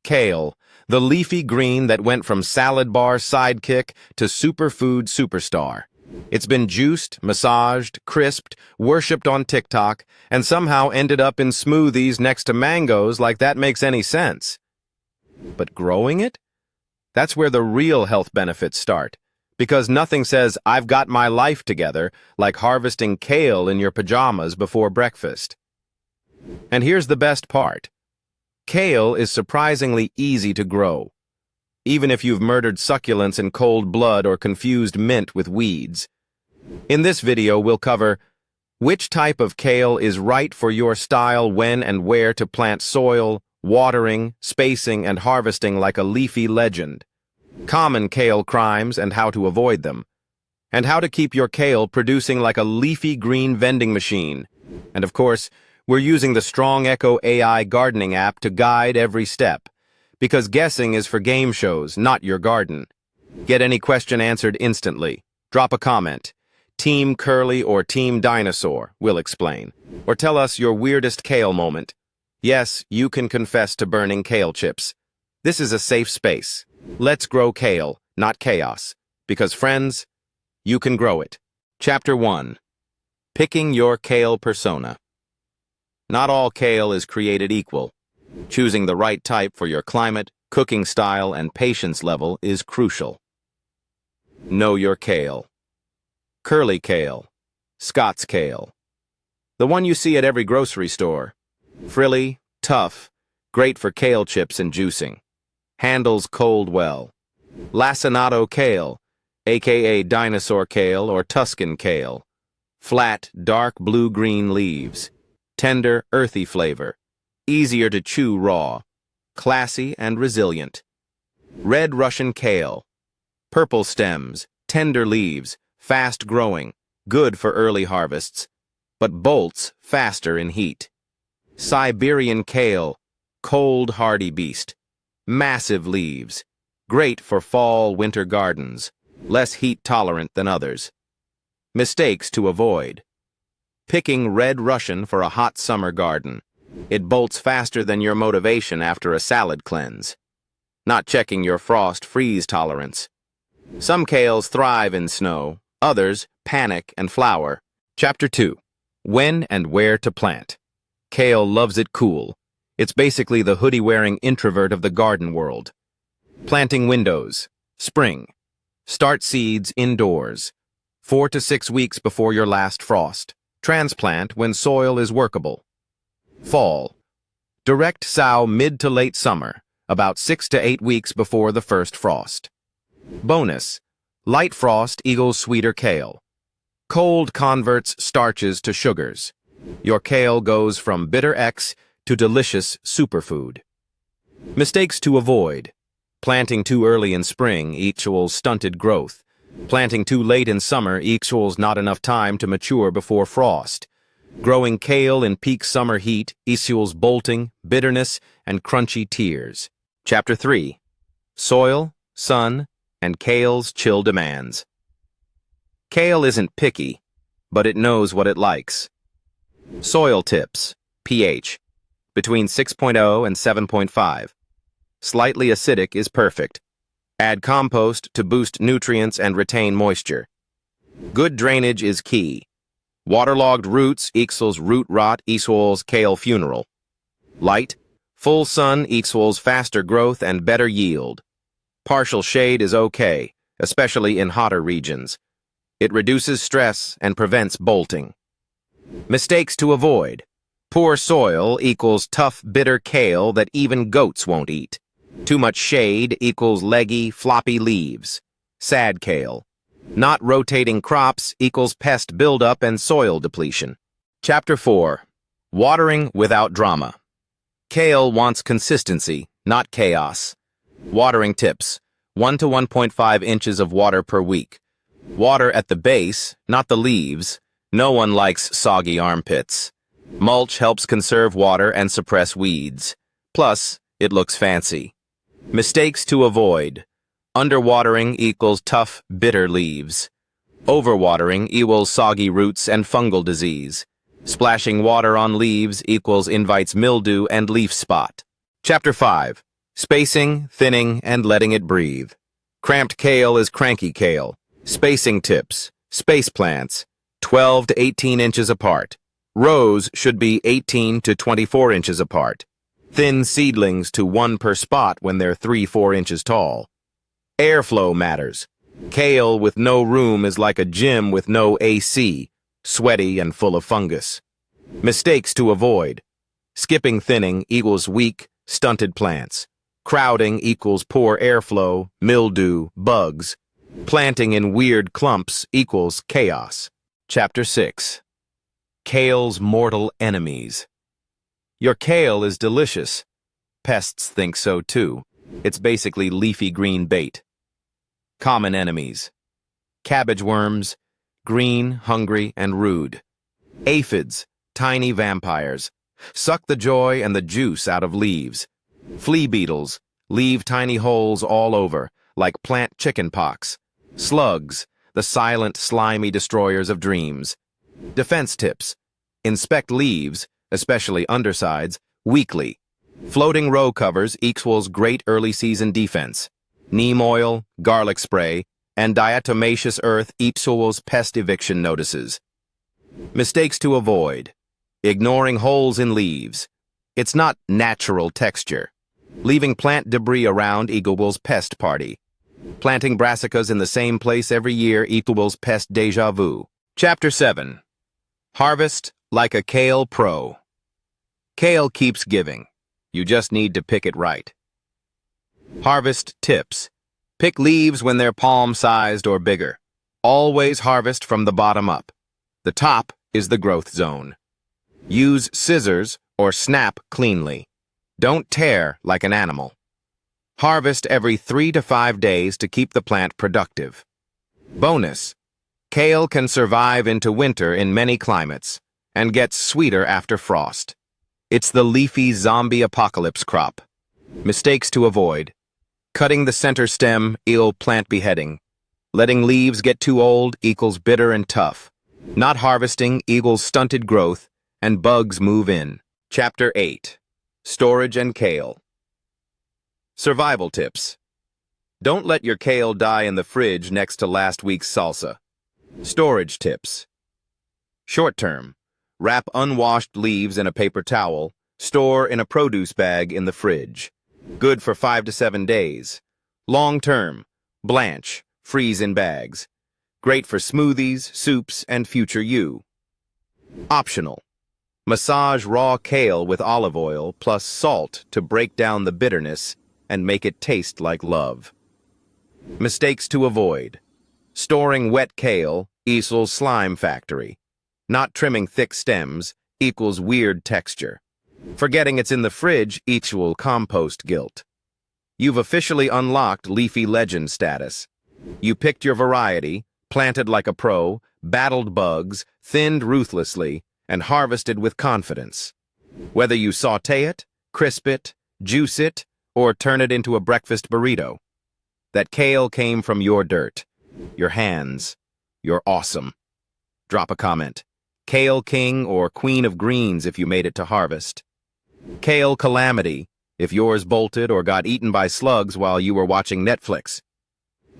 Kale, the leafy green that went from salad bar sidekick to superfood superstar. It's been juiced, massaged, crisped, worshipped on TikTok, and somehow ended up in smoothies next to mangoes like that makes any sense. But growing it? That's where the real health benefits start. Because nothing says, "I've got my life together," like harvesting kale in your pajamas before breakfast. And here's the best part. Kale is surprisingly easy to grow, even if you've murdered succulents in cold blood or confused mint with weeds. In this video, we'll cover which type of kale is right for your style, when and where to plant, soil, watering, spacing, and harvesting like a leafy legend, common kale crimes and how to avoid them, and how to keep your kale producing like a leafy green vending machine. And of course, we're using the Strong Echo AI gardening app to guide every step, because guessing is for game shows, not your garden. Get any question answered instantly. Drop a comment. Team Curly or Team Dinosaur, we'll explain. Or tell us your weirdest kale moment. Yes, you can confess to burning kale chips. This is a safe space. Let's grow kale, not chaos. Because friends, you can grow it. Chapter 1. Picking your kale persona. Not all kale is created equal. Choosing the right type for your climate, cooking style, and patience level is crucial. Know your kale. Curly kale. Scots kale. The one you see at every grocery store. Frilly, tough, great for kale chips and juicing. Handles cold well. Lacinato kale, aka dinosaur kale or Tuscan kale. Flat, dark blue-green leaves. Tender, earthy flavor. Easier to chew raw. Classy and resilient. Red Russian kale. Purple stems, tender leaves, fast growing, good for early harvests, but bolts faster in heat. Siberian kale, cold hardy beast. Massive leaves, great for fall-winter gardens, less heat tolerant than others. Mistakes to avoid. Picking Red Russian for a hot summer garden. It bolts faster than your motivation after a salad cleanse. Not checking your frost-freeze tolerance. Some kales thrive in snow, others panic and flower. Chapter 2. When and where to plant. Kale loves it cool. It's basically the hoodie-wearing introvert of the garden world. Planting windows. Spring. Start seeds indoors. 4 to 6 weeks before your last frost. Transplant when soil is workable. Fall. Direct sow mid to late summer, about 6 to 8 weeks before the first frost. Bonus. Light frost equals sweeter kale. Cold converts starches to sugars. Your kale goes from bitter X to delicious superfood. Mistakes to avoid. Planting too early in spring equals stunted growth. Planting too late in summer equals not enough time to mature before frost. Growing kale in peak summer heat equals bolting, bitterness, and crunchy tears. Chapter 3. Soil, sun, and kale's chill demands. Kale isn't picky, but it knows what it likes. Soil tips. pH. Between 6.0 and 7.5. Slightly acidic is perfect. Add compost to boost nutrients and retain moisture. Good drainage is key. Waterlogged roots equals root rot equals kale funeral. Light, full sun equals faster growth and better yield. Partial shade is okay, especially in hotter regions. It reduces stress and prevents bolting. Mistakes to avoid. Poor soil equals tough, bitter kale that even goats won't eat. Too much shade equals leggy, floppy leaves. Sad kale. Not rotating crops equals pest buildup and soil depletion. Chapter 4. Watering without drama. Kale wants consistency, not chaos. Watering tips. 1 to 1.5 inches of water per week. Water at the base, not the leaves. No one likes soggy armpits. Mulch helps conserve water and suppress weeds. Plus, it looks fancy. Mistakes to avoid. Underwatering equals tough, bitter leaves. Overwatering equals soggy roots and fungal disease. Splashing water on leaves equals invites mildew and leaf spot. Chapter 5. Spacing, thinning, and letting it breathe. Cramped kale is cranky kale. Spacing tips. Space plants, 12 to 18 inches apart. Rows should be 18 to 24 inches apart. Thin seedlings to one per spot when they're 3-4 inches tall. Airflow matters. Kale with no room is like a gym with no AC, sweaty and full of fungus. Mistakes to avoid. Skipping thinning equals weak, stunted plants. Crowding equals poor airflow, mildew, bugs. Planting in weird clumps equals chaos. Chapter 6. Kale's Mortal Enemies. Your kale is delicious. Pests think so too. It's basically leafy green bait. Common enemies. Cabbage worms, green, hungry, and rude. Aphids, tiny vampires. Suck the joy and the juice out of leaves. Flea beetles, leave tiny holes all over, like plant chicken pox. Slugs, the silent, slimy destroyers of dreams. Defense tips. Inspect leaves, especially undersides, weekly. Floating row covers equals great early season defense. Neem oil, garlic spray, and diatomaceous earth equals pest eviction notices. Mistakes to avoid. Ignoring holes in leaves. It's not natural texture. Leaving plant debris around equals pest party. Planting brassicas in the same place every year equals pest deja vu. Chapter 7. Harvest like a kale pro. Kale keeps giving. You just need to pick it right. Harvest tips. Pick leaves when they're palm-sized or bigger. Always harvest from the bottom up. The top is the growth zone. Use scissors or snap cleanly. Don't tear like an animal. Harvest every 3 to 5 days to keep the plant productive. Bonus. Kale can survive into winter in many climates and gets sweeter after frost. It's the leafy zombie apocalypse crop. Mistakes to avoid. Cutting the center stem equals plant beheading. Letting leaves get too old equals bitter and tough. Not harvesting equals stunted growth and bugs move in. Chapter 8. Storage and kale. Survival tips. Don't let your kale die in the fridge next to last week's salsa. Storage tips. Short term. Wrap unwashed leaves in a paper towel. Store in a produce bag in the fridge. Good for 5 to 7 days. Long term. Blanch. Freeze in bags. Great for smoothies, soups, and future you. Optional. Massage raw kale with olive oil plus salt to break down the bitterness and make it taste like love. Mistakes to avoid. Storing wet kale equals slime factory. Not trimming thick stems equals weird texture. Forgetting it's in the fridge equals compost guilt. You've officially unlocked leafy legend status. You picked your variety, planted like a pro, battled bugs, thinned ruthlessly, and harvested with confidence. Whether you sauté it, crisp it, juice it, or turn it into a breakfast burrito. That kale came from your dirt, your hands. You're awesome. Drop a comment. Kale King or Queen of Greens if you made it to harvest. Kale Calamity if yours bolted or got eaten by slugs while you were watching Netflix.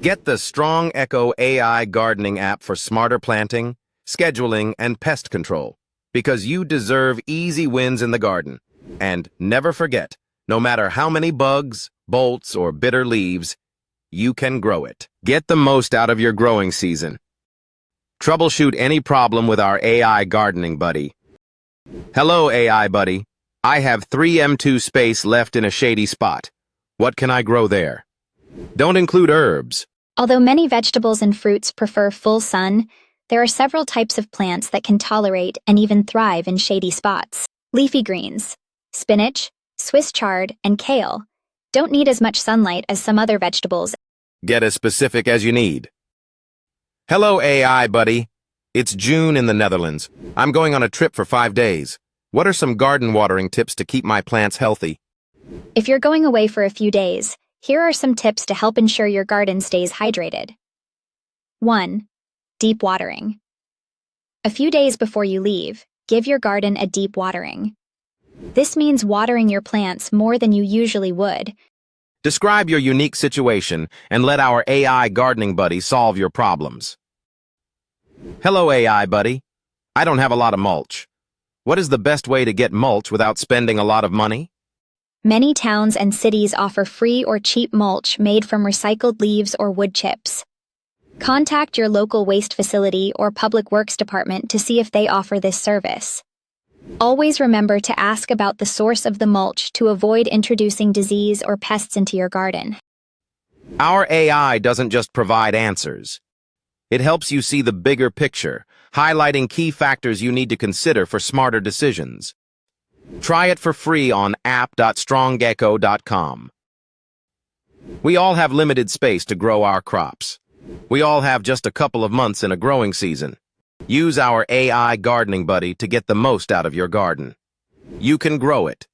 Get the Strong Echo AI gardening app for smarter planting, scheduling, and pest control, because you deserve easy wins in the garden. And never forget, no matter how many bugs, bolts, or bitter leaves, you can grow it. Get the most out of your growing season. Troubleshoot any problem with our AI gardening buddy. Hello, AI buddy. I have 3m2 space left in a shady spot. What can I grow there? Don't include herbs. Although many vegetables and fruits prefer full sun, there are several types of plants that can tolerate and even thrive in shady spots. Leafy greens, spinach, Swiss chard, and kale don't need as much sunlight as some other vegetables. Get as specific as you need. Hello, AI buddy. It's June in the Netherlands. I'm going on a trip for 5 days. What are some garden watering tips to keep my plants healthy? If you're going away for a few days, here are some tips to help ensure your garden stays hydrated. 1. Deep watering. A few days before you leave, give your garden a deep watering. This means watering your plants more than you usually would, Describe your unique situation and let our AI gardening buddy solve your problems. Hello, AI buddy. I don't have a lot of mulch. What is the best way to get mulch without spending a lot of money? Many towns and cities offer free or cheap mulch made from recycled leaves or wood chips. Contact your local waste facility or public works department to see if they offer this service. Always remember to ask about the source of the mulch to avoid introducing disease or pests into your garden. Our AI doesn't just provide answers. It helps you see the bigger picture, highlighting key factors you need to consider for smarter decisions. Try it for free on app.stronggecko.com. We all have limited space to grow our crops. We all have just a couple of months in a growing season. Use our AI gardening buddy to get the most out of your garden. You can grow it.